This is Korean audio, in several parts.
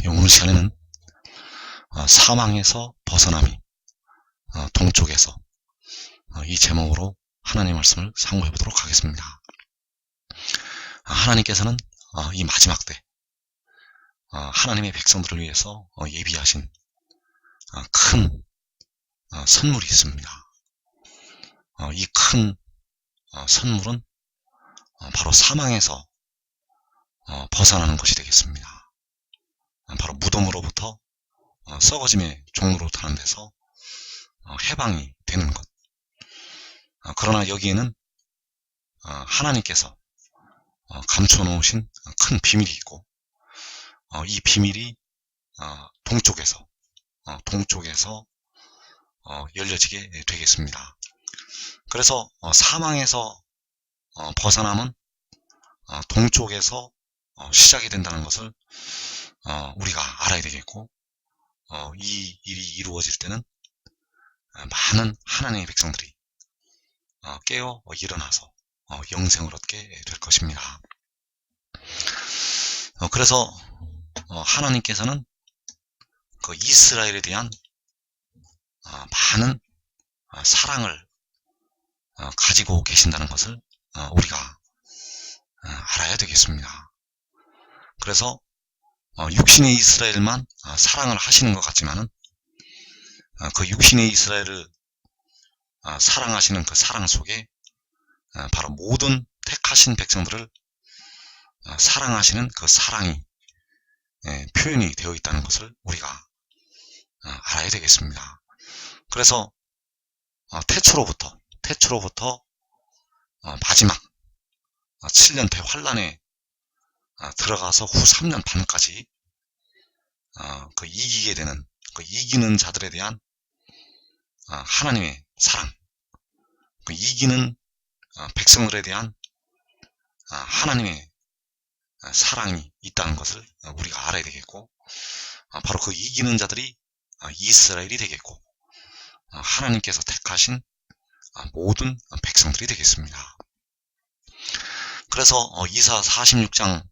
오늘 시간에는 사망에서 벗어남이 동쪽에서 이 제목으로 하나님의 말씀을 상고해 보도록 하겠습니다. 하나님께서는 이 마지막 때 하나님의 백성들을 위해서 예비하신 큰 선물이 있습니다. 이 큰 선물은 바로 사망에서 벗어나는 것이 되겠습니다. 바로 무덤으로부터 썩어짐의 종로로 타는 데서 해방이 되는 것. 그러나 여기에는 하나님께서 감춰 놓으신 큰 비밀이 있고, 이 비밀이 동쪽에서 열려지게 되겠습니다. 그래서 사망에서 벗어남은 동쪽에서 시작이 된다는 것을 우리가 알아야 되겠고, 이 일이 이루어질 때는 많은 하나님의 백성들이 깨어 일어나서 영생을 얻게 될 것입니다. 그래서 하나님께서는 그 이스라엘에 대한 많은 사랑을 가지고 계신다는 것을 우리가 알아야 되겠습니다. 그래서 육신의 이스라엘만 사랑을 하시는 것 같지만은 그 육신의 이스라엘을 사랑하시는 그 사랑 속에 바로 모든 택하신 백성들을 사랑하시는 그 사랑이 표현이 되어 있다는 것을 우리가 알아야 되겠습니다. 그래서 태초로부터 마지막 7년 대환란에 들어가서 후 3년 반까지 그 이기게 되는, 그 이기는 자들에 대한 하나님의 사랑, 그 이기는 백성들에 대한 하나님의 사랑이 있다는 것을 우리가 알아야 되겠고, 바로 그 이기는 자들이 이스라엘이 되겠고, 하나님께서 택하신 모든 백성들이 되겠습니다. 그래서 이사 46장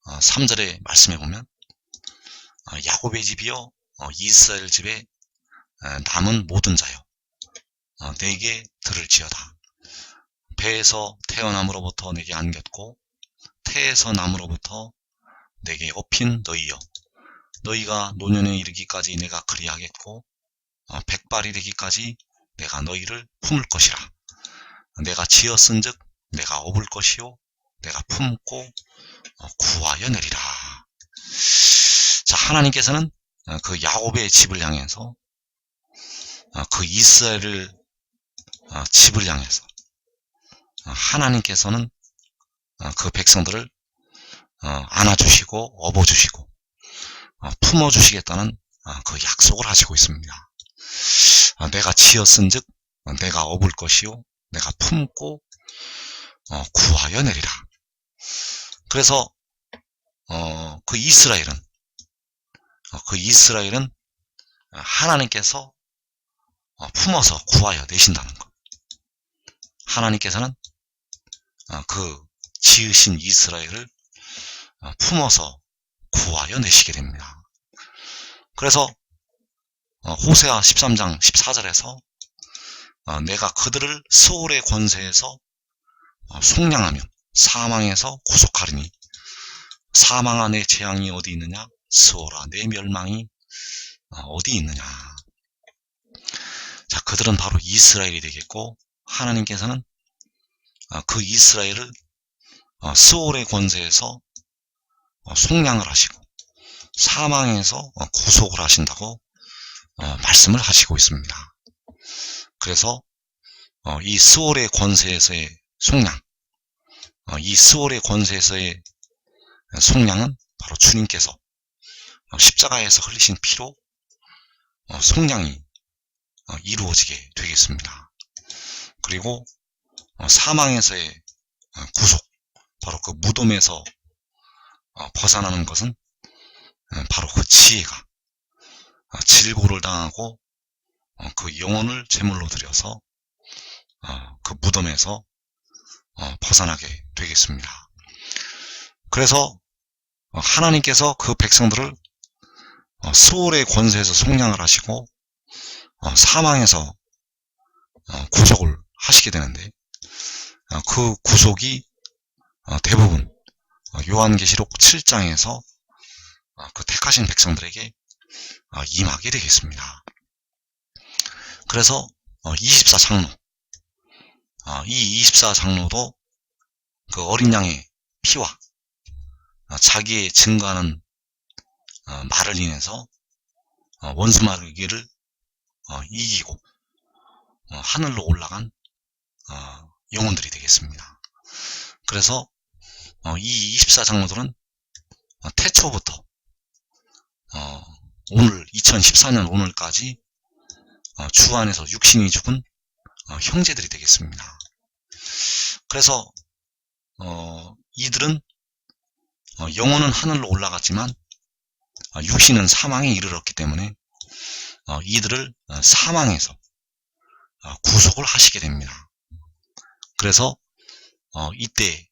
3절의 말씀에 보면 야곱의 집이여 이스라엘 집에 남은 모든 자여 내게 들을지어다. 배에서 태어남으로부터 내게 안겼고 태에서 남으로부터 내게 업힌 너희여, 너희가 노년에 이르기까지 내가 그리하겠고 백발이 되기까지 내가 너희를 품을 것이라. 내가 지었은즉 내가 업을 것이요 내가 품고 구하여 내리라. 자, 하나님께서는 그 야곱의 집을 향해서 그 이스라엘을 집을 향해서 하나님께서는 그 백성들을 안아주시고 업어주시고 품어주시겠다는 그 약속을 하시고 있습니다. 내가 지었은즉 내가 업을 것이요 내가 품고 구하여 내리라. 그래서 그 이스라엘은 하나님께서 품어서 구하여 내신다는 것. 하나님께서는 그 지으신 이스라엘을 품어서 구하여 내시게 됩니다. 그래서 호세아 13장 14절에서 내가 그들을 스올의 권세에서 속량하며 사망에서 구속하리니 사망아 내 재앙이 어디 있느냐, 스올아 내 멸망이 어디 있느냐. 자, 그들은 바로 이스라엘이 되겠고, 하나님께서는 그 이스라엘을 스올의 권세에서 속량을 하시고 사망에서 구속을 하신다고 말씀을 하시고 있습니다. 그래서 이 스올의 권세에서의 속량, 이 스올의 권세에서의 속량은 바로 주님께서 십자가에서 흘리신 피로 속량이 이루어지게 되겠습니다. 그리고 사망에서의 구속, 바로 그 무덤에서 벗어나는 것은 바로 그 지혜가 질고를 당하고 그 영혼을 제물로 드려서 그 무덤에서 벗어나게 되겠습니다. 그래서 하나님께서 그 백성들을 스올의 권세에서 속량을 하시고 사망에서 구속을 하시게 되는데, 그 구속이 대부분 요한계시록 7장에서 그 택하신 백성들에게 임하게 되겠습니다. 그래서 24장로, 이 24장로도 그 어린 양의 피와 자기의 증거하는 말을 인해서 원수 마귀를 이기고 하늘로 올라간 영혼들이 되겠습니다. 그래서 이 24장로들은 태초부터 오늘 2014년 오늘까지 주 안에서 육신이 죽은 형제들이 되겠습니다. 그래서 이들은 영혼은 하늘로 올라갔지만 육신은 사망에 이르렀기 때문에 이들을 사망에서 구속을 하시게 됩니다. 그래서 이때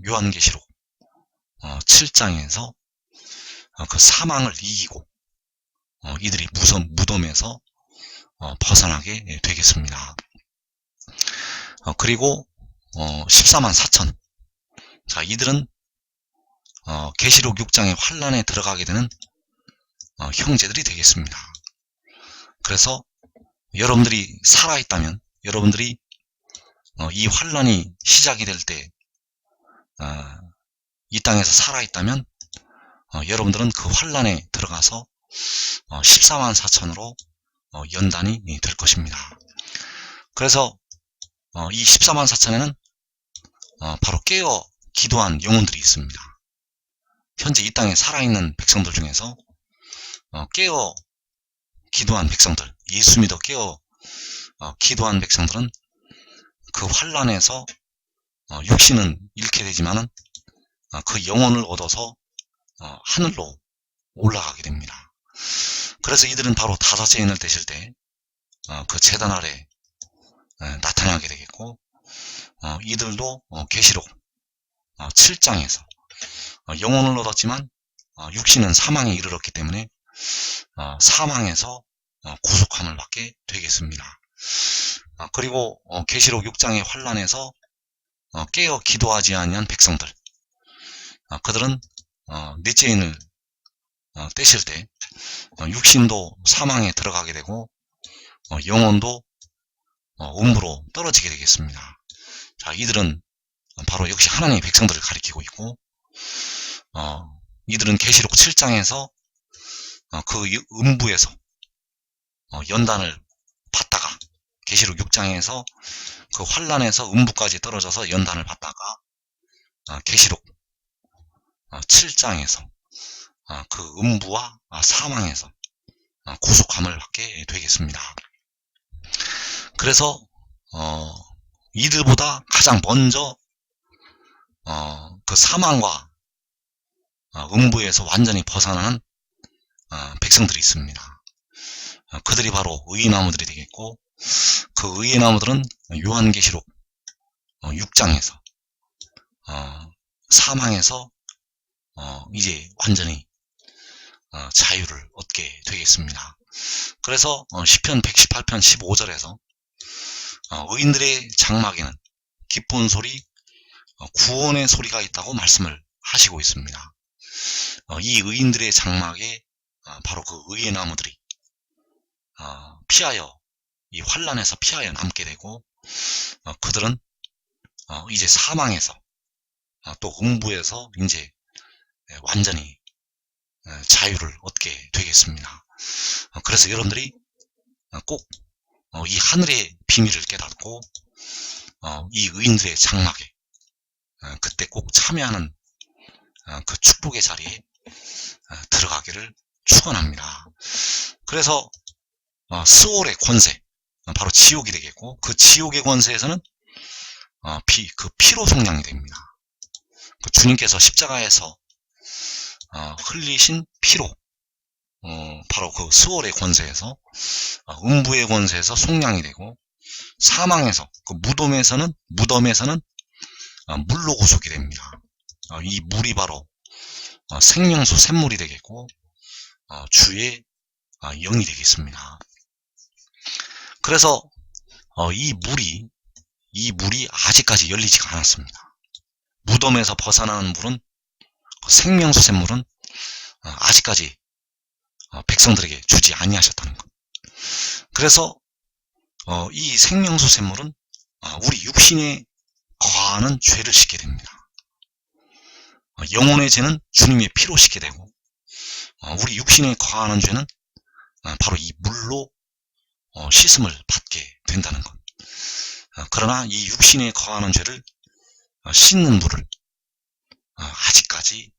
요한계시록 7장에서 그 사망을 이기고 이들이 무덤에서 벗어나게 되겠습니다. 그리고 14만 4천, 자, 이들은 계시록 6장의 환란에 들어가게 되는 형제들이 되겠습니다. 그래서 여러분들이 살아있다면, 여러분들이 이 환란이 시작이 될 때 이 땅에서 살아있다면 여러분들은 그 환란에 들어가서 14만 4천으로 연단이 될 것입니다. 그래서 이 14만 4천에는 바로 깨어 기도한 영혼들이 있습니다. 현재 이 땅에 살아있는 백성들 중에서 깨어 기도한 백성들, 예수 믿어 깨어 기도한 백성들은 그 환란에서 육신은 잃게 되지만은 그 영혼을 얻어서 하늘로 올라가게 됩니다. 그래서 이들은 바로 다섯째인을 떼실 때 그 제단 아래 나타나게 되겠고, 이들도 계시록 7장에서 영혼을 얻었지만 육신은 사망에 이르렀기 때문에 사망에서 구속함을 받게 되겠습니다. 그리고 계시록 6장의 환란에서 깨어 기도하지 아니한 백성들, 그들은 넷째인을 떼실 때 육신도 사망에 들어가게 되고 영혼도 음부로 떨어지게 되겠습니다. 자, 이들은 바로 역시 하나님의 백성들을 가리키고 있고, 이들은 계시록 7장에서 그 음부에서 연단을 받다가 계시록 6장에서 그 환란에서 음부까지 떨어져서 연단을 받다가 계시록 7장에서 그 음부와 사망에서 구속함을 받게 되겠습니다. 그래서 이들보다 가장 먼저 그 사망과 음부에서 완전히 벗어나는 백성들이 있습니다. 그들이 바로 의인나무들이 되겠고, 그 의인나무들은 요한계시록 6장에서 사망에서 이제 완전히 자유를 얻게 되겠습니다. 그래서 시편 118편 15절에서 의인들의 장막에는 기쁜 소리, 구원의 소리가 있다고 말씀을 하시고 있습니다. 이 의인들의 장막에 바로 그 의의 나무들이 피하여, 이 환란에서 피하여 남게 되고, 그들은 이제 사망에서 또 음부에서 이제 완전히 자유를 얻게 되겠습니다. 그래서 여러분들이 꼭 이 하늘의 비밀을 깨닫고 이 의인들의 장막에 그때 꼭 참여하는 그 축복의 자리에 들어가기를 축원합니다. 그래서 스올의 권세, 바로 지옥이 되겠고, 그 지옥의 권세에서는 그 피로 속량이 됩니다. 그 주님께서 십자가에서 흘리신 피로 바로 그 스올의 권세에서 음부의 권세에서 속량이 되고, 사망에서 그 무덤에서는 물로 구속이 됩니다. 이 물이 바로 생명수 샘물이 되겠고, 주의 영이 되겠습니다. 그래서 이 물이 아직까지 열리지가 않았습니다. 무덤에서 벗어나는 물은, 생명수 샘물은 아직까지 백성들에게 주지 아니하셨다는 것. 그래서 이 생명수 샘물은 우리 육신에 거하는 죄를 씻게 됩니다. 영혼의 죄는 주님의 피로 씻게 되고, 우리 육신에 거하는 죄는 바로 이 물로 씻음을 받게 된다는 것. 그러나 이 육신에 거하는 죄를 씻는 물을 아직까지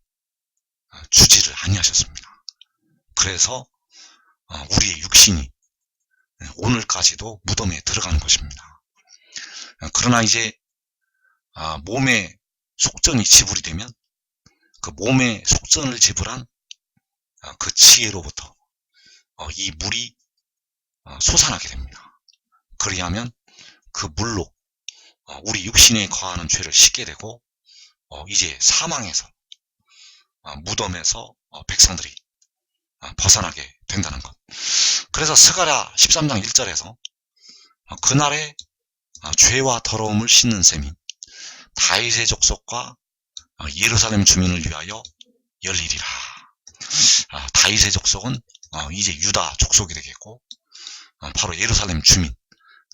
주지를 아니하셨습니다. 그래서 우리의 육신이 오늘까지도 무덤에 들어가는 것입니다. 그러나 이제 몸의 속전이 지불이 되면 그 몸의 속전을 지불한 그 지혜로부터 이 물이 솟아나게 됩니다. 그리하면 그 물로 우리 육신에 거하는 죄를 씻게 되고, 이제 사망에서, 무덤에서 백성들이 벗어나게 된다는 것. 그래서 스가랴 13장 1절에서 그날에 죄와 더러움을 씻는 셈이 다윗의 족속과 예루살렘 주민을 위하여 열리리라. 다윗의 족속은 이제 유다 족속이 되겠고, 바로 예루살렘 주민,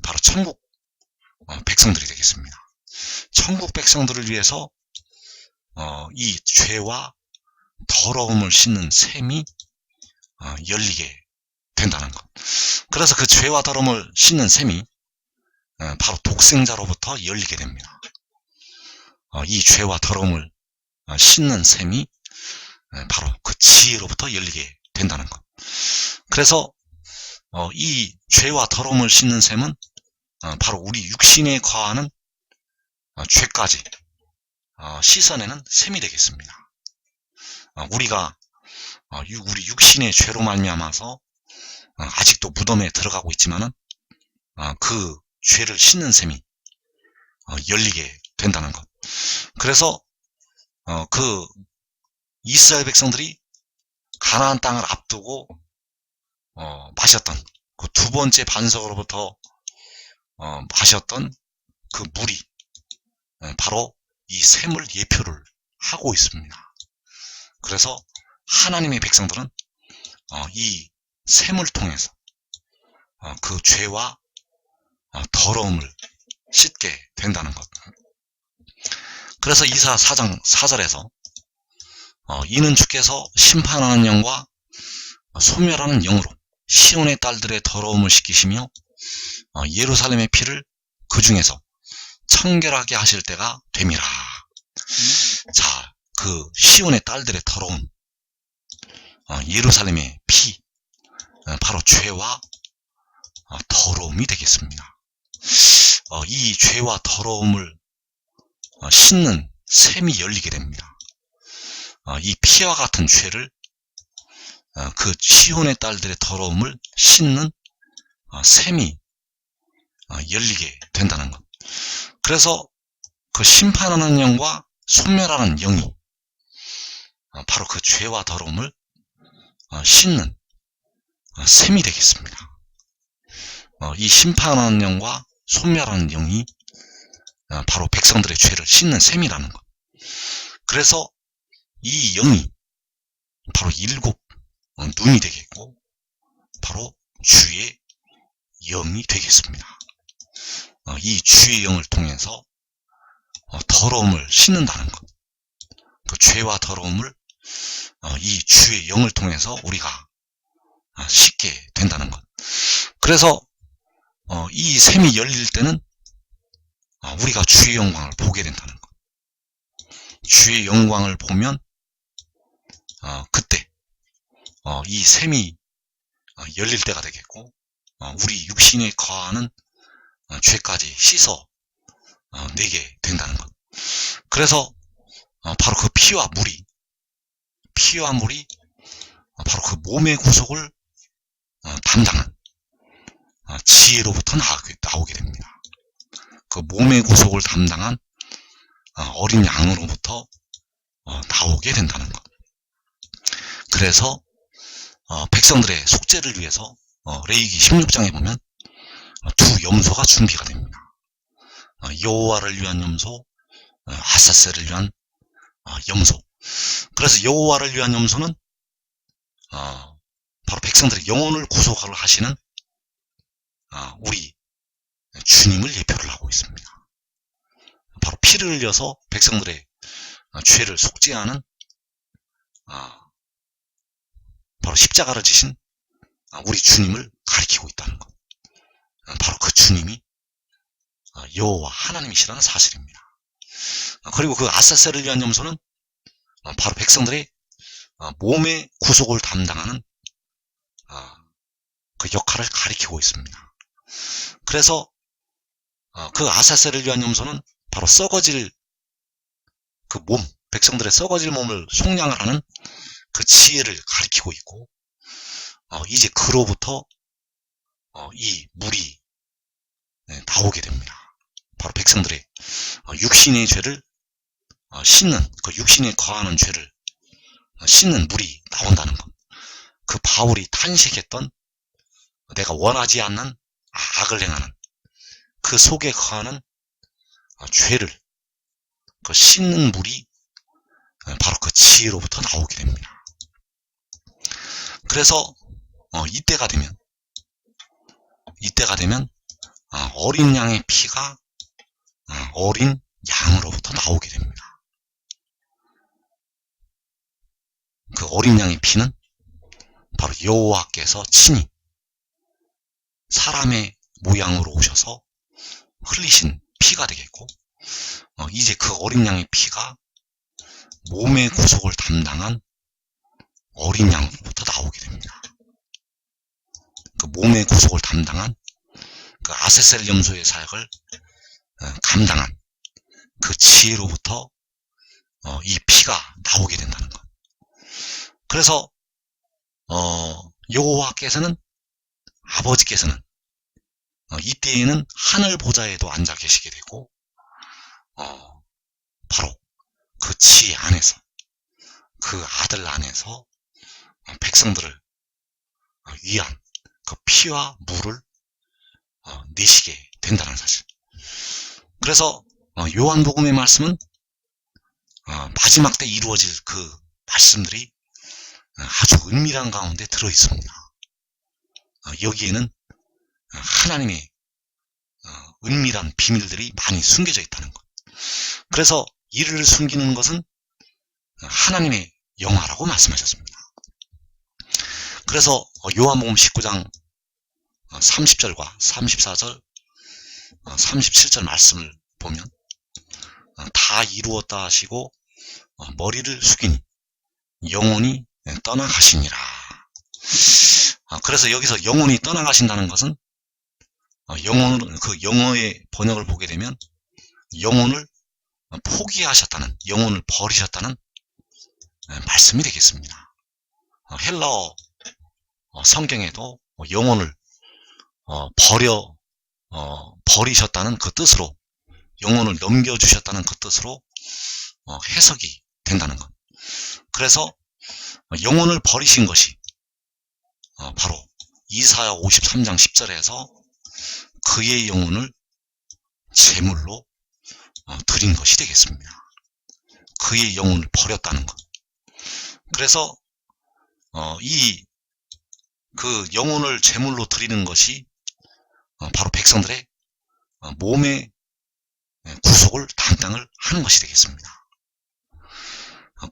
바로 천국 백성들이 되겠습니다. 천국 백성들을 위해서 이 죄와 더러움을 씻는 셈이 열리게 된다는 것. 그래서 그 죄와 더러움을 씻는 셈이 바로 독생자로부터 열리게 됩니다. 이 죄와 더러움을 씻는 셈이 바로 그 지혜로부터 열리게 된다는 것. 그래서 이 죄와 더러움을 씻는 셈은 바로 우리 육신에 거하는 죄까지 씻어내는 셈이 되겠습니다. 우리가 우리 육신의 죄로 말미암아서 아직도 무덤에 들어가고 있지만은 그 죄를 씻는 셈이 열리게 된다는 것. 그래서 그 이스라엘 백성들이 가나안 땅을 앞두고 마셨던 그 두 번째 반석으로부터 마셨던 그 물이 바로 이 샘을 예표를 하고 있습니다. 그래서 하나님의 백성들은 이 샘을 통해서 그 죄와 더러움을 씻게 된다는 것. 그래서 이사 4장 4절에서 이는 주께서 심판하는 영과 소멸하는 영으로 시온의 딸들의 더러움을 씻기시며 예루살렘의 피를 그 중에서 청결하게 하실 때가 됨이라. 자, 그 시온의 딸들의 더러움, 예루살렘의 피, 바로 죄와 더러움이 되겠습니다. 이 죄와 더러움을 씻는 샘이 열리게 됩니다. 이 피와 같은 죄를 그 시온의 딸들의 더러움을 씻는 샘이 열리게 된다는 것. 그래서 그 심판하는 영과 소멸하는 영이 바로 그 죄와 더러움을 씻는 샘이 되겠습니다. 이 심판하는 영과 소멸하는 영이 바로 백성들의 죄를 씻는 셈이라는 것. 그래서 이 영이 바로 일곱 눈이 되겠고, 바로 주의 영이 되겠습니다. 이 주의 영을 통해서 더러움을 씻는다는 것. 그 죄와 더러움을 이 주의 영을 통해서 우리가 씻게 된다는 것. 그래서 이 샘이 열릴 때는 우리가 주의 영광을 보게 된다는 것. 주의 영광을 보면 그때 이 샘이 열릴 때가 되겠고, 우리 육신에 거하는 죄까지 씻어 내게 된다는 것. 그래서 바로 그 피와 물이 바로 그 몸의 구속을 담당한 지혜로부터 나오게 됩니다. 그 몸의 구속을 담당한 어린 양으로부터 나오게 된다는 것. 그래서 백성들의 속죄를 위해서 레위기 16장에 보면 두 염소가 준비가 됩니다. 여호와를 위한 염소, 아사셀을 위한 염소. 그래서 여호와를 위한 염소는 바로 백성들의 영혼을 구속을 하시는 우리 주님을 예표를 하고 있습니다. 바로 피를 흘려서 백성들의 죄를 속죄하는 바로 십자가를 지신 우리 주님을 가리키고 있다는 것. 바로 그 주님이 여호와 하나님이시라는 사실입니다. 그리고 그 아사셀을 위한 염소는 바로 백성들의 몸의 구속을 담당하는 그 역할을 가리키고 있습니다. 그래서 그 아사셀을 위한 염소는 바로 썩어질 그 몸, 백성들의 썩어질 몸을 속량을 하는 그 지혜를 가리키고 있고, 이제 그로부터 이 물이 나오게 됩니다. 바로 백성들의 육신의 죄를 씻는, 그 육신에 거하는 죄를 씻는 물이 나온다는 것. 그 바울이 탄식했던 내가 원하지 않는 악을 행하는 그 속에 거하는 죄를 그 씻는 물이 바로 그 지혜로부터 나오게 됩니다. 그래서 이때가 되면 어린 양의 피가 어린 양으로부터 나오게 됩니다. 그 어린 양의 피는 바로 여호와께서 친히 사람의 모양으로 오셔서 흘리신 피가 되겠고, 이제 그 어린 양의 피가 몸의 구속을 담당한 어린 양으로부터 나오게 됩니다. 그 몸의 구속을 담당한 그 아사셀 염소의 사역을 감당한 그 지혜로부터 이 피가 나오게 된다는 것. 그래서 여호와께서는, 아버지께서는 이때에는 하늘 보좌에도 앉아 계시게 되고, 바로 그 지혜 안에서, 그 아들 안에서 백성들을 위한 그 피와 물을 내시게 된다는 사실. 그래서 요한복음의 말씀은 마지막 때 이루어질 그 말씀들이 아주 은밀한 가운데 들어 있습니다. 여기에는 하나님의 은밀한 비밀들이 많이 숨겨져 있다는 것. 그래서 이를 숨기는 것은 하나님의 영화라고 말씀하셨습니다. 그래서 요한복음 19장 30절과 34절, 37절 말씀을 보면 다 이루었다 하시고 머리를 숙이니 영혼이 떠나가시니라. 그래서 여기서 영혼이 떠나가신다는 것은 영혼을, 그 영어의 번역을 보게 되면 영혼을 포기하셨다는, 영혼을 버리셨다는 말씀이 되겠습니다. 헬라어 성경에도 영혼을 버리셨다는 그 뜻으로, 영혼을 넘겨주셨다는 그 뜻으로 해석이 된다는 것. 그래서 영혼을 버리신 것이 바로 이사야 53장 10절에서 그의 영혼을 제물로 드린 것이 되겠습니다. 그의 영혼을 버렸다는 것. 그래서 그 영혼을 제물로 드리는 것이 바로 백성들의 몸의 구속을 담당을 하는 것이 되겠습니다.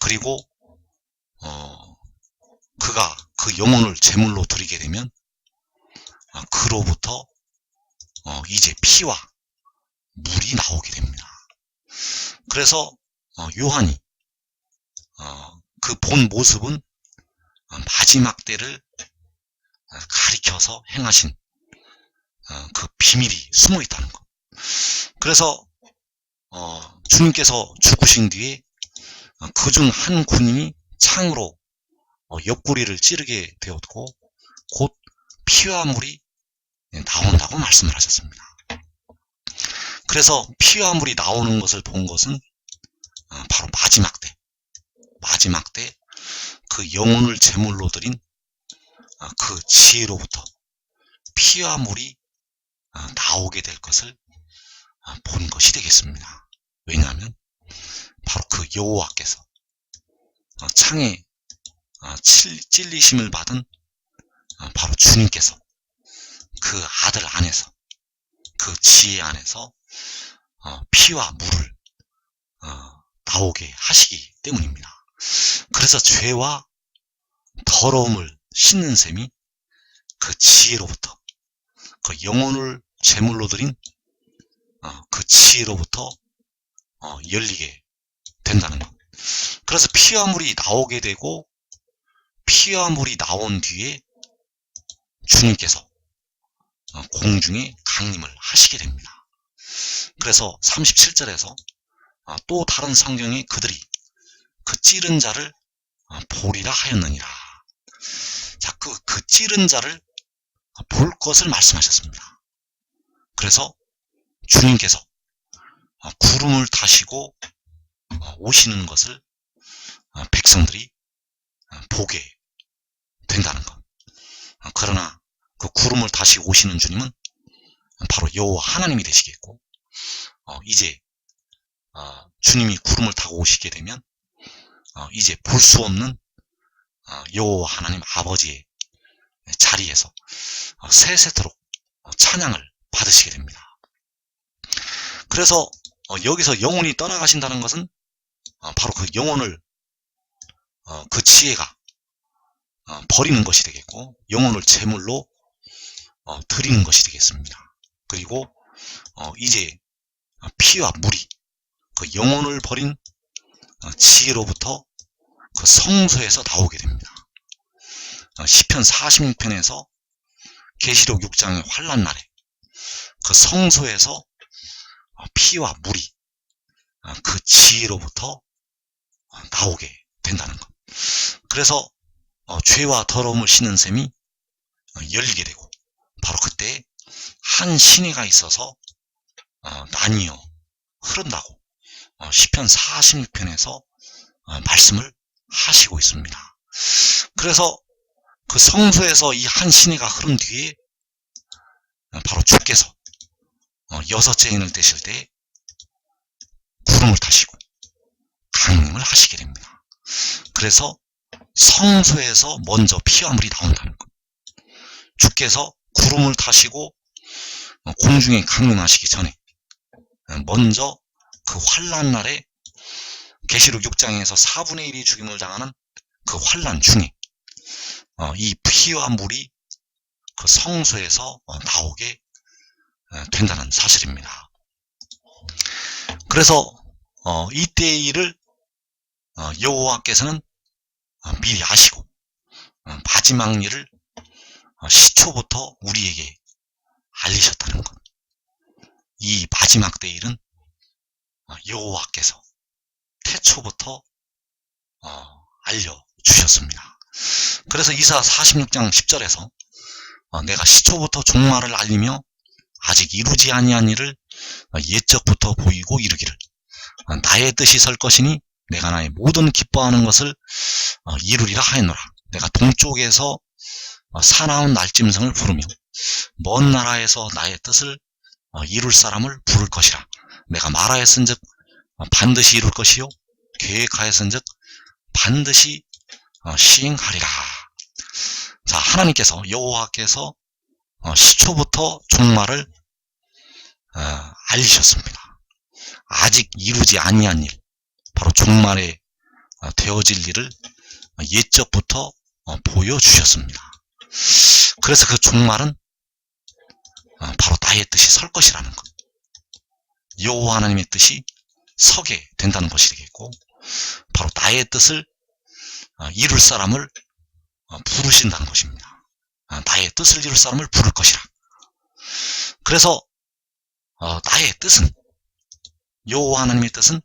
그리고 그가 그 영혼을 제물로 드리게 되면 그로부터 이제 피와 물이 나오게 됩니다. 그래서 요한이 그 본 모습은 마지막 때를 가리켜서 행하신 그 비밀이 숨어 있다는 것. 그래서 주님께서 죽으신 뒤에 그중 한 군인이 창으로 옆구리를 찌르게 되었고 곧 피와 물이 나온다고 말씀을 하셨습니다. 그래서 피와 물이 나오는 것을 본 것은 바로 마지막 때 그 영혼을 제물로 드린 그 지혜로부터 피와 물이 나오게 될 것을 본 것이 되겠습니다. 왜냐하면 바로 그 여호와께서 창에 찔리심을 받은 바로 주님께서 그 아들 안에서, 그 지혜 안에서 피와 물을 나오게 하시기 때문입니다. 그래서 죄와 더러움을 씻는 셈이 그 지혜로부터, 그 영혼을 제물로 드린 그 지혜로부터 열리게 된다는 것. 그래서 피와 물이 나오게 되고, 피와 물이 나온 뒤에 주님께서 공중에 강림을 하시게 됩니다. 그래서 37절에서 또 다른 성경에 그들이 그 찌른 자를 보리라 하였느니라. 자, 그 찌른 자를 볼 것을 말씀하셨습니다. 그래서 주님께서 구름을 타시고 오시는 것을 백성들이 보게 된다는 것. 그러나 그 구름을 다시 오시는 주님은 바로 여호와 하나님이 되시겠고, 이제 주님이 구름을 타고 오시게 되면 이제 볼 수 없는 여호와 하나님 아버지의 자리에서 세세토록 찬양을 받으시게 됩니다. 그래서 여기서 영혼이 떠나가신다는 것은 바로 그 영혼을, 그 지혜가 버리는 것이 되겠고, 영혼을 제물로 드리는 것이 되겠습니다. 그리고 이제 피와 물이 그 영혼을 버린 지혜로부터 그 성소에서 나오게 됩니다. 시편 46편에서 계시록 6장의 환난 날에 그 성소에서 피와 물이 그 지혜로부터 나오게 된다는 것. 그래서 죄와 더러움을 씻는 셈이 열리게 되고, 바로 그때 한 시내가 있어서 나뉘어 흐른다고 시편 46편에서 말씀을 하시고 있습니다. 그래서 그 성소에서 이 한 시내가 흐른 뒤에 바로 주께서 여섯째 인을 떼실 때 구름을 타시고 강림을 하시게 됩니다. 그래서 성소에서 먼저 피와 물이 나온다는 것. 주께서 구름을 타시고 공중에 강림하시기 전에 먼저 그 환난 날에 계시록 6장에서 4분의 1이 죽임을 당하는 그 환난 중에 이 피와 물이 그 성소에서 나오게 된다는 사실입니다. 그래서 이때의 일을 여호와께서는 미리 아시고 마지막 일을 시초부터 우리에게 알리셨다는 것. 이 마지막 때 일은 여호와께서 태초부터 알려주셨습니다. 그래서 이사 46장 10절에서 내가 시초부터 종말을 알리며 아직 이루지 아니한 일을 옛적부터 보이고 이르기를 나의 뜻이 설 것이니 내가 나의 모든 기뻐하는 것을 이루리라 하였노라. 내가 동쪽에서 사나운 날짐승을 부르며 먼 나라에서 나의 뜻을 이룰 사람을 부를 것이라. 내가 말하였은즉 반드시 이룰 것이요 계획하였은즉 반드시 시행하리라. 자, 하나님께서, 여호와께서 시초부터 종말을 알리셨습니다. 아직 이루지 아니한 일, 바로 종말에 되어질 일을 옛적부터 보여주셨습니다. 그래서 그 종말은 바로 나의 뜻이 설 것이라는 것, 여호와 하나님의 뜻이 서게 된다는 것이 되겠고, 바로 나의 뜻을 이룰 사람을 부르신다는 것입니다. 나의 뜻을 이룰 사람을 부를 것이라. 그래서 나의 뜻은, 여호와 하나님의 뜻은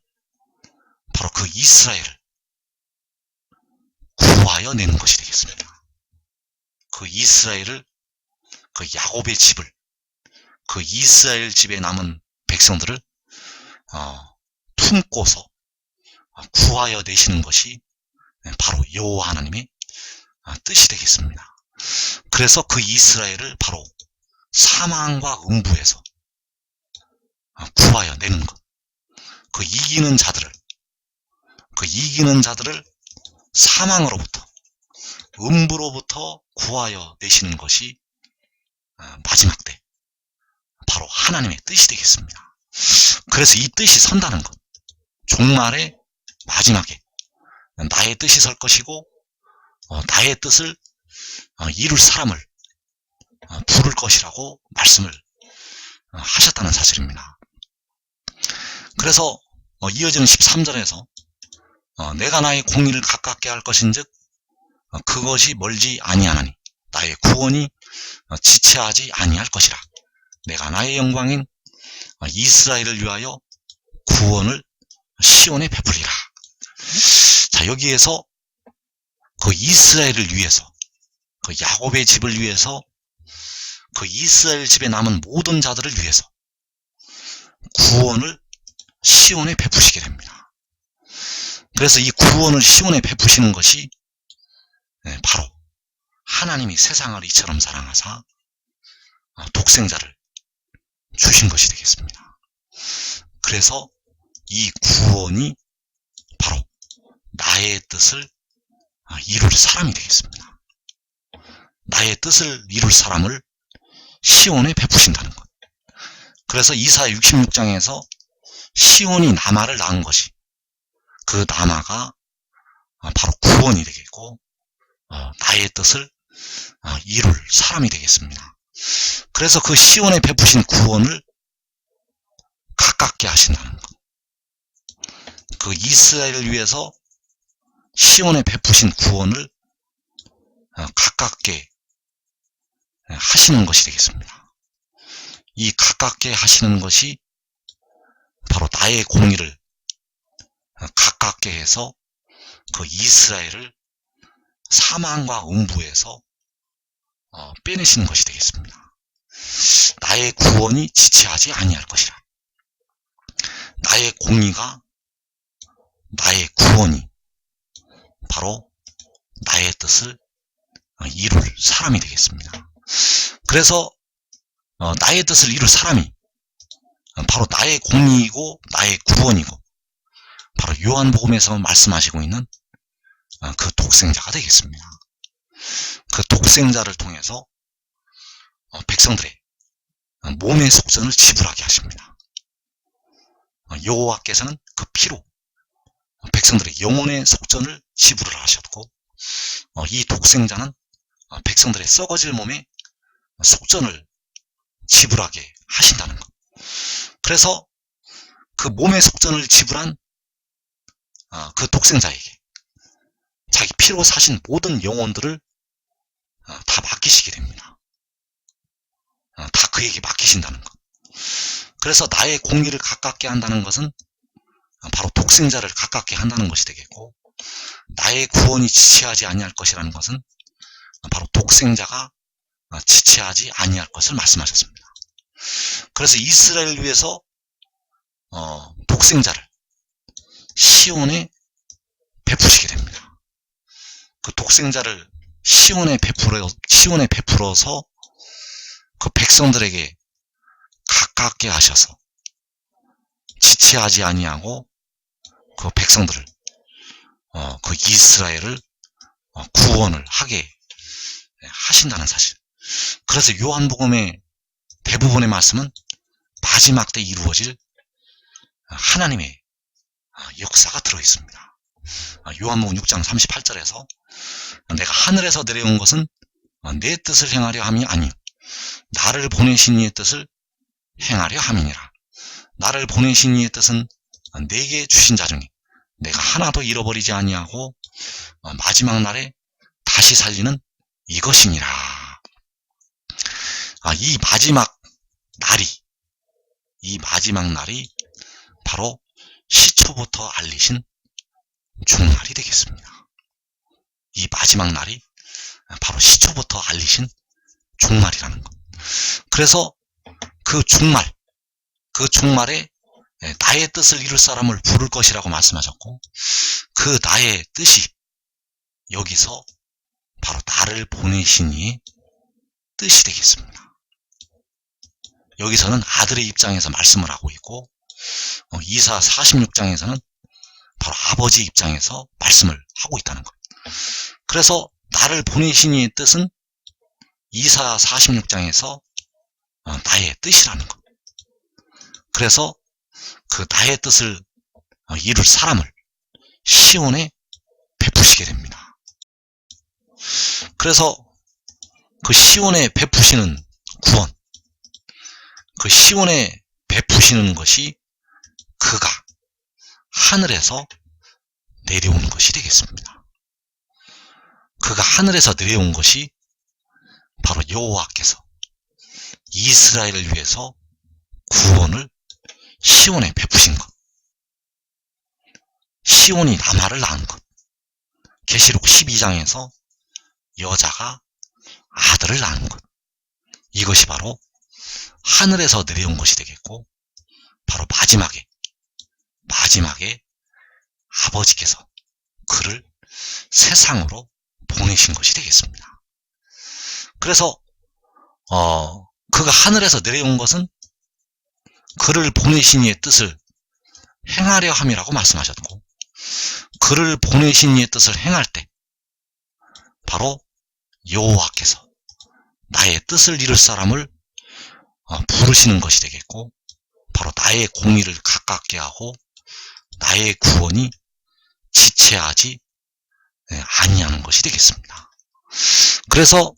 바로 그 이스라엘을 구하여 내는 것이 되겠습니다. 그 이스라엘을, 그 야곱의 집을, 그 이스라엘 집에 남은 백성들을 품고서 구하여 내시는 것이 바로 여호와 하나님의 뜻이 되겠습니다. 그래서 그 이스라엘을 바로 사망과 음부에서 구하여 내는 것. 그 이기는 자들을 사망으로부터, 음부로부터 구하여 내시는 것이 마지막 때 바로 하나님의 뜻이 되겠습니다. 그래서 이 뜻이 선다는 것, 종말의 마지막에 나의 뜻이 설 것이고 나의 뜻을 이룰 사람을 부를 것이라고 말씀을 하셨다는 사실입니다. 그래서 이어지는 13절에서 내가 나의 공의를 가깝게 할 것인즉 그것이 멀지 아니하나니 나의 구원이 지체하지 아니할 것이라. 내가 나의 영광인 이스라엘을 위하여 구원을 시온에 베풀리라. 자, 여기에서 그 이스라엘을 위해서, 그 야곱의 집을 위해서, 그 이스라엘 집에 남은 모든 자들을 위해서 구원을 시온에 베푸시게 됩니다. 그래서 이 구원을 시온에 베푸시는 것이 바로 하나님이 세상을 이처럼 사랑하사 독생자를 주신 것이 되겠습니다. 그래서 이 구원이 바로 나의 뜻을 이룰 사람이 되겠습니다. 나의 뜻을 이룰 사람을 시온에 베푸신다는 것. 그래서 이사야 66장에서 시온이 나마를 낳은 것이, 그 나마가 바로 구원이 되겠고 나의 뜻을 이룰 사람이 되겠습니다. 그래서 그 시온에 베푸신 구원을 가깝게 하신다는 것. 그 이스라엘을 위해서 시온에 베푸신 구원을 가깝게 하시는 것이 되겠습니다. 이 가깝게 하시는 것이 바로 나의 공의를 가깝게 해서 그 이스라엘을 사망과 음부에서 빼내시는 것이 되겠습니다. 나의 구원이 지체하지 아니할 것이라. 나의 공의가, 나의 구원이 바로 나의 뜻을 이룰 사람이 되겠습니다. 그래서 나의 뜻을 이룰 사람이 바로 나의 공의이고 나의 구원이고 바로 요한복음에서 말씀하시고 있는 그 독생자가 되겠습니다. 그 독생자를 통해서 백성들의 몸의 속전을 지불하게 하십니다. 여호와께서는 그 피로 백성들의 영혼의 속전을 지불을 하셨고 이 독생자는 백성들의 썩어질 몸의 속전을 지불하게 하신다는 것. 그래서 그 몸의 속전을 지불한 그 독생자에게 자기 피로 사신 모든 영혼들을 다 맡기시게 됩니다. 다 그에게 맡기신다는 것. 그래서 나의 공의를 가깝게 한다는 것은 바로 독생자를 가깝게 한다는 것이 되겠고, 나의 구원이 지체하지 아니할 것이라는 것은 바로 독생자가 지체하지 아니할 것을 말씀하셨습니다. 그래서 이스라엘을 위해서 독생자를 시온에 베푸시게 됩니다. 그 독생자를 시온에 베풀어서 그 백성들에게 가깝게 하셔서 지체하지 아니하고 그 백성들을 그 이스라엘을 구원을 하게 하신다는 사실. 그래서 요한복음의 대부분의 말씀은 마지막 때 이루어질 하나님의 역사가 들어있습니다. 요한복음 6장 38절에서 내가 하늘에서 내려온 것은 내 뜻을 행하려 함이 아니요 나를 보내신 이의 뜻을 행하려 함이니라. 나를 보내신 이의 뜻은 내게 주신 자 중에 내가 하나도 잃어버리지 아니하고 마지막 날에 다시 살리는 이것이니라. 이 마지막 날이 바로 시초부터 알리신 종말이 되겠습니다. 이 마지막 날이 바로 시초부터 알리신 종말이라는 것. 그래서 그 종말에 나의 뜻을 이룰 사람을 부를 것이라고 말씀하셨고, 그 나의 뜻이 여기서 바로 나를 보내신 이의 뜻이 되겠습니다. 여기서는 아들의 입장에서 말씀을 하고 있고 이사 46장에서는 바로 아버지 입장에서 말씀을 하고 있다는 것. 그래서 나를 보내신 이의 뜻은 이사 46장에서 나의 뜻이라는 것. 그래서 그 나의 뜻을 이룰 사람을 시온에 베푸시게 됩니다. 그래서 그 시온에 베푸시는 구원, 그 시온에 베푸시는 것이 그가 하늘에서 내려온 것이 되겠습니다. 그가 하늘에서 내려온 것이 바로 여호와께서 이스라엘을 위해서 구원을 시온에 베푸신 것, 시온이 남아를 낳은 것, 계시록 12장에서 여자가 아들을 낳은 것, 이것이 바로 하늘에서 내려온 것이 되겠고, 바로 마지막에 아버지께서 그를 세상으로 보내신 것이 되겠습니다. 그래서 그가 하늘에서 내려온 것은 그를 보내신 이의 뜻을 행하려 함이라고 말씀하셨고, 그를 보내신 이의 뜻을 행할 때 바로 여호와께서 나의 뜻을 이룰 사람을 부르시는 것이 되겠고, 바로 나의 공의를 가깝게 하고 나의 구원이 지체하지 아니하는 것이 되겠습니다. 그래서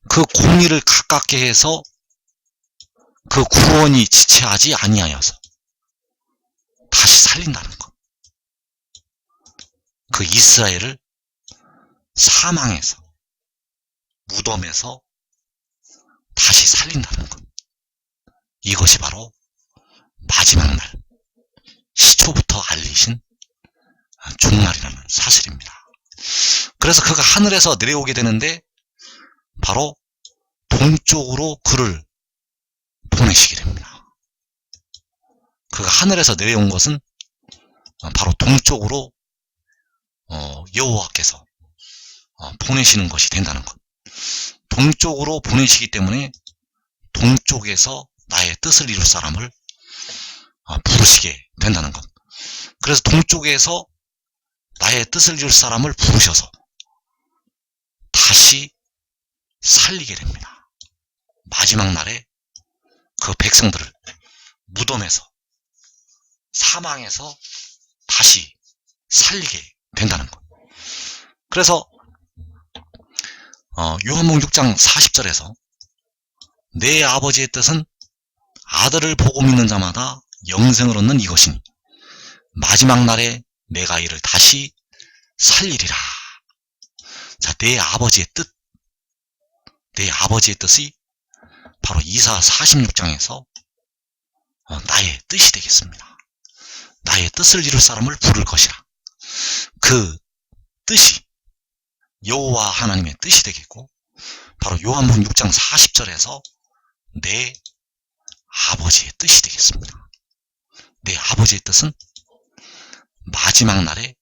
그 공의를 가깝게 해서 그 구원이 지체하지 아니하여서 다시 살린다는 것. 그 이스라엘을 사망에서, 무덤에서 다시 살린다는 것. 이것이 바로 마지막 날 시초부터 알리신 종말이라는 사실입니다. 그래서 그가 하늘에서 내려오게 되는데 바로 동쪽으로 그를 보내시게 됩니다. 그가 하늘에서 내려온 것은 바로 동쪽으로 여호와께서 보내시는 것이 된다는 것. 동쪽으로 보내시기 때문에 동쪽에서 나의 뜻을 이룰 사람을 부르시게 된다는 것. 그래서 동쪽에서 나의 뜻을 이룰 사람을 부르셔서 다시 살리게 됩니다. 마지막 날에 그 백성들을 무덤에서, 사망에서 다시 살리게 된다는 것. 그래서 요한복음 6장 40절에서 내 아버지의 뜻은 아들을 보고 믿는 자마다 영생을 얻는 이것이니 마지막 날에 내가 이를 다시 살리리라. 자, 내 아버지의 뜻이 바로 이사 46장에서 나의 뜻이 되겠습니다. 나의 뜻을 이룰 사람을 부를 것이라. 그 뜻이 여호와 하나님의 뜻이 되겠고, 바로 요한복음 6장 40절에서 내 아버지의 뜻이 되겠습니다. 내 아버지의 뜻은 마지막 날에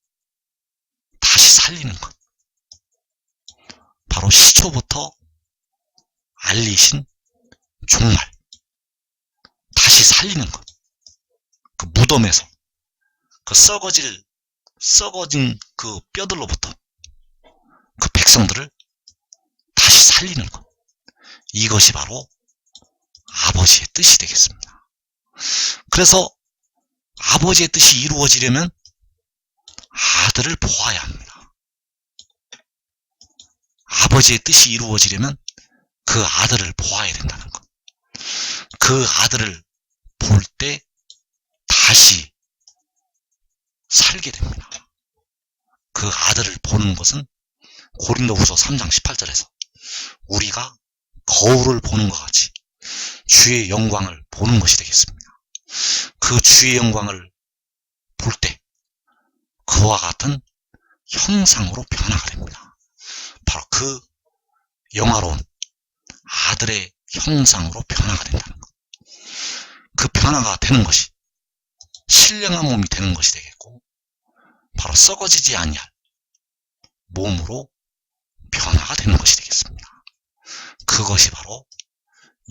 다시 살리는 것, 바로 시초부터 알리신 종말, 다시 살리는 것, 그 무덤에서 그 썩어진 그 뼈들로부터 그 백성들을 다시 살리는 것, 이것이 바로 아버지의 뜻이 되겠습니다. 그래서 아버지의 뜻이 이루어지려면 아들을 보아야 합니다. 아버지의 뜻이 이루어지려면 그 아들을 보아야 된다는 것. 그 아들을 볼 때 다시 살게 됩니다. 그 아들을 보는 것은 고린도후서 3장 18절에서 우리가 거울을 보는 것 같이 주의 영광을 보는 것이 되겠습니다. 그 주의 영광을 볼 때 그와 같은 형상으로 변화가 됩니다. 바로 그 영화로운 아들의 형상으로 변화가 된다는 것. 그 변화가 되는 것이 신령한 몸이 되는 것이 되겠고, 바로 썩어지지 아니할 몸으로 변화가 되는 것이 되겠습니다. 그 그것이 바로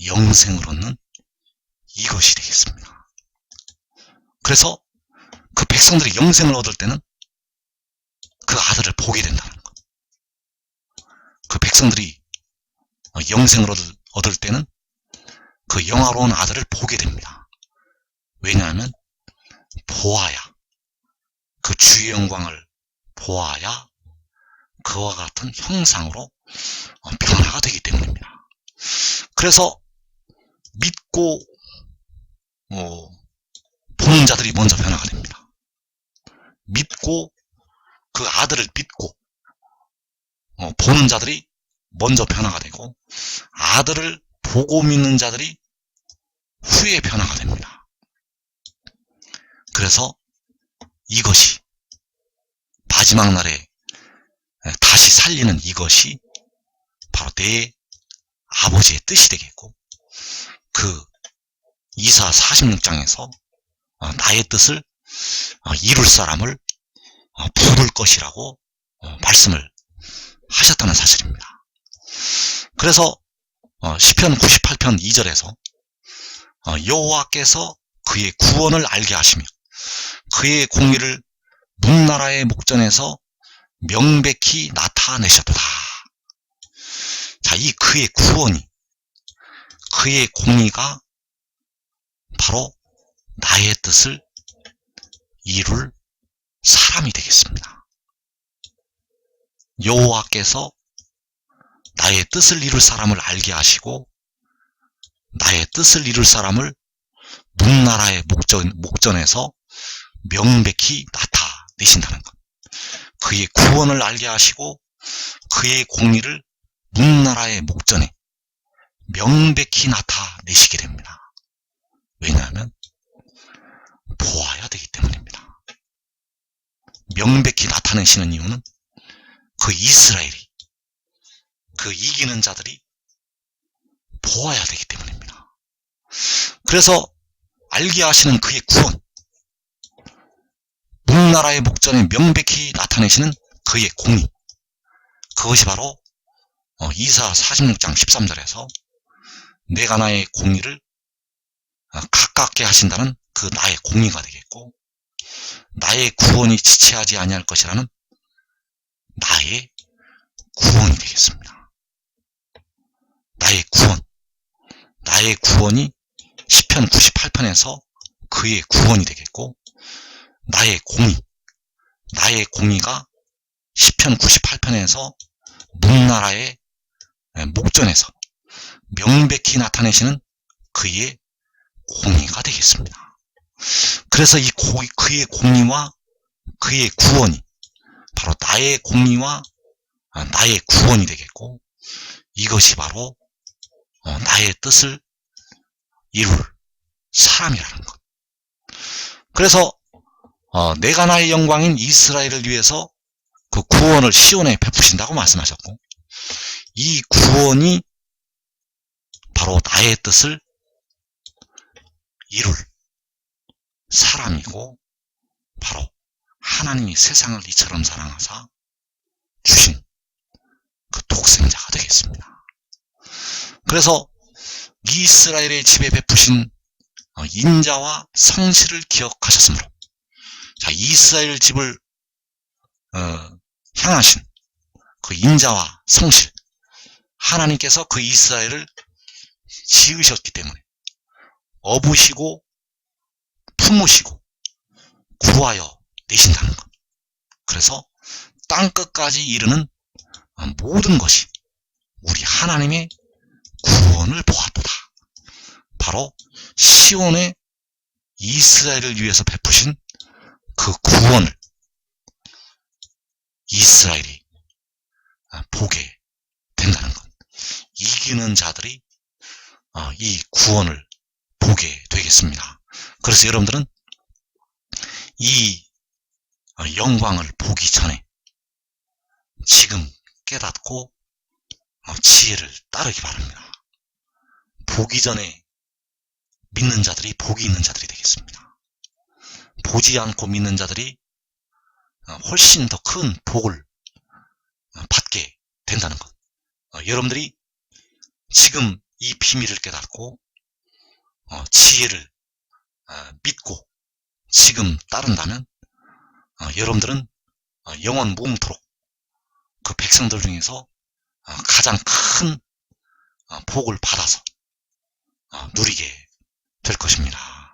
영생을 얻는 이것이 되겠습니다. 그래서 그 백성들이 영생을 얻을 때는 그 아들을 보게 된다는 것. 그 백성들이 영생을 얻을 때는 그 영화로운 아들을 보게 됩니다. 왜냐하면 보아야, 그 주의 영광을 보아야 그와 같은 형상으로 변화가 되기 때문입니다. 그래서 믿고 보는 자들이 먼저 변화가 됩니다. 믿고 그 아들을 믿고 보는 자들이 먼저 변화가 되고, 아들을 보고 믿는 자들이 후에 변화가 됩니다. 그래서 이것이 마지막 날에 다시 살리는 이것이 바로 내 아버지의 뜻이 되겠고, 그 이사 46장에서 나의 뜻을 이룰 사람을 부를 것이라고 말씀을 하셨다는 사실입니다. 그래서 시편 98편 2절에서 여호와께서 그의 구원을 알게 하시며 그의 공의를 문나라의 목전에서 명백히 나타내셨도다. 자, 이 그의 구원이, 그의 공의가 바로 나의 뜻을 이룰 사람이 되겠습니다. 여호와께서 나의 뜻을 이룰 사람을 알게 하시고 나의 뜻을 이룰 사람을 문나라의 목전에서 명백히 나타내신다는 것. 그의 구원을 알게 하시고 그의 공의를 문나라의 목전에 명백히 나타내시게 됩니다. 왜냐하면 보아야 되기 때문입니다. 명백히 나타내시는 이유는 그 이스라엘이, 그 이기는 자들이 보아야 되기 때문입니다. 그래서 알게 하시는 그의 구원, 문나라의 목전에 명백히 나타내시는 그의 공의, 그것이 바로 이사 46장 13절에서 내가 나의 공의를 가깝게 하신다는 그 나의 공의가 되겠고, 나의 구원이 지체하지 아니할 것이라는 나의 구원이 되겠습니다. 나의 구원이 시편 98편에서 그의 구원이 되겠고, 나의 공의가 시편 98편에서 문나라의 목전에서 명백히 나타내시는 그의 공의가 되겠습니다. 그래서 이 그의 공의와 그의 구원이 바로 나의 공의와 나의 구원이 되겠고, 이것이 바로 나의 뜻을 이룰 사람이라는 것. 그래서 내가 나의 영광인 이스라엘을 위해서 그 구원을 시온에 베푸신다고 말씀하셨고, 이 구원이 바로 나의 뜻을 이룰 사람이고, 바로 하나님이 세상을 이처럼 사랑하사 주신 그 독생자가 되겠습니다. 그래서 이스라엘의 집에 베푸신 인자와 성실을 기억하셨으므로, 자, 이스라엘 집을 향하신 그 인자와 성실, 하나님께서 그 이스라엘을 지으셨기 때문에 업으시고 품으시고 구하여 내신다는 것. 그래서 땅끝까지 이르는 모든 것이 우리 하나님의 구원을 보았도다. 바로 시온의 이스라엘을 위해서 베푸신 그 구원을 이스라엘이 보게 된다는 것. 이기는 자들이 이 구원을 보게 되겠습니다. 그래서 여러분들은 이 영광을 보기 전에 지금 깨닫고 지혜를 따르기 바랍니다. 보기 전에 믿는 자들이 복이 있는 자들이 되겠습니다. 보지 않고 믿는 자들이 훨씬 더 큰 복을 받게 된다는 것. 여러분들이 지금 이 비밀을 깨닫고 지혜를 믿고 지금 따른다면 여러분들은 영원 무궁토록 그 백성들 중에서 가장 큰 복을 받아서 누리게 될 것입니다.